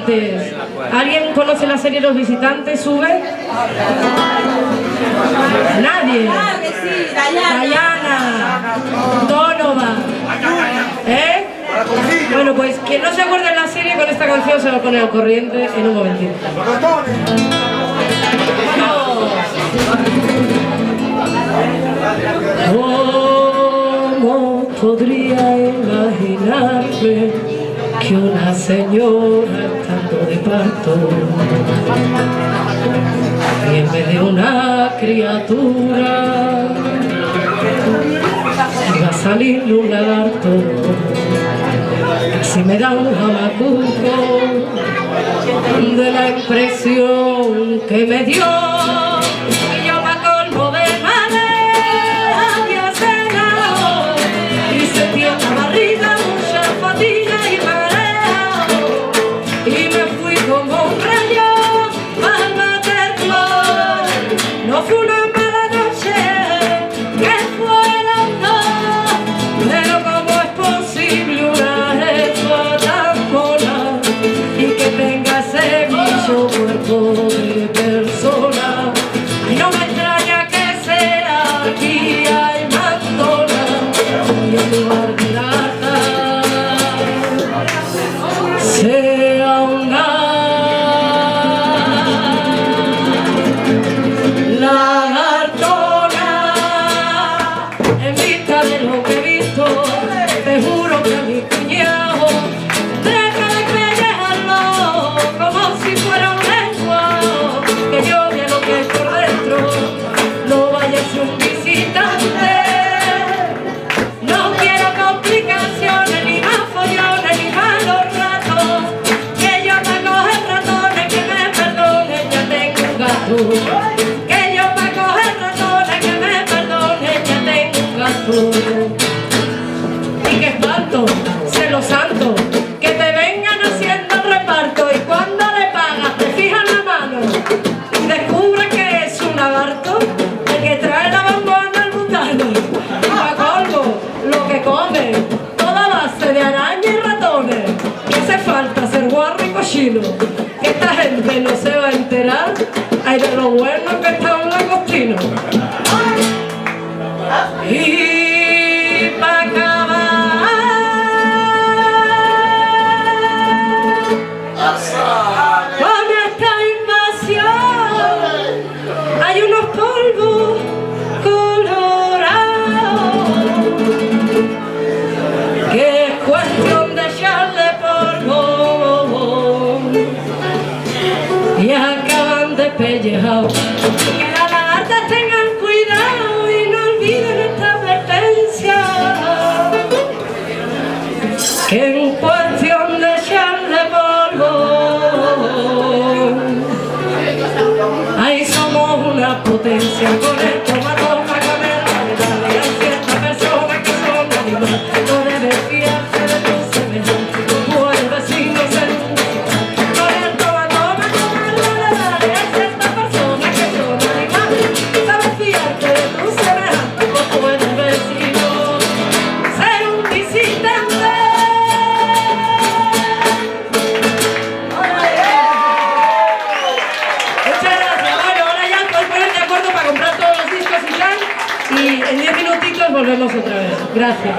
visitantes. ¿Alguien conoce la serie Los Visitantes? ¿Sube? Nadie. Claro que sí, Dayana. Donovan. ¿Eh? Bueno, pues quien no se acuerde de la serie, con esta canción se va a poner al corriente en un momentito. ¿Cómo podría imaginarme que una señora estando de parto y en vez de una criatura iba a salir un lagarto? Casi me da un jamacuco de la impresión que me dio. Y yo pa' colmo de madera había cenado y sentí en la barriga mucha fatiga y mareo, y me fui como un rayo al materno. No fue una mala noche, que fueron dos, pero ¿cómo es posible una jefa tan mona y que tenga ese bicho cuerpo de persona? Y no me extraña que sea aquí hay McDonald's y en lugar de lata sea una lagartona. En vista de lo que he visto, te juro que a mi cuñado deja de pellejarlo como si fuera un lenguado, que yo vea lo que hay por dentro. No vaya a ser un visitante, no quiero complicaciones, ni más follones, ni malos ratos, que yo para coger ratones, que me perdone, ya tengo un gato. Que yo para coger ratones, que me perdone, ya tengo un gato. Y qué espanto, celo santo, que te vengan haciendo el reparto y cuando le pagas te fijas la mano y descubres que es un lagarto el que trae la bombona al mundano. Y pa' colmo, lo que come, toda base de araña y ratones. Que hace falta ser guarro y cochino, que esta gente no se va a enterar, ay, de lo bueno que está un langostino. Y pa' acabar con esta invasión hay unos polvos colorados que es cuestión de echarle polvo y acaban de pellejar. Que las lagartas tengan cuidado y no olviden esta advertencia, que en cuestión de echarle polvo, ahí somos una potencia con el tomatón para comer. Dale a cierta persona que son animales, no debes fiarse de tu semejante, como el vecino ser un visitante. Con el tomatón para comer, dale a cierta persona que son animales, sabes fiarte de tu semejante, como el vecino ser un visitante. Muchas gracias. Bueno, ahora ya estoy poner de acuerdo para comprar todos los discos y tal, y en 10 minutitos volvemos otra vez. Gracias.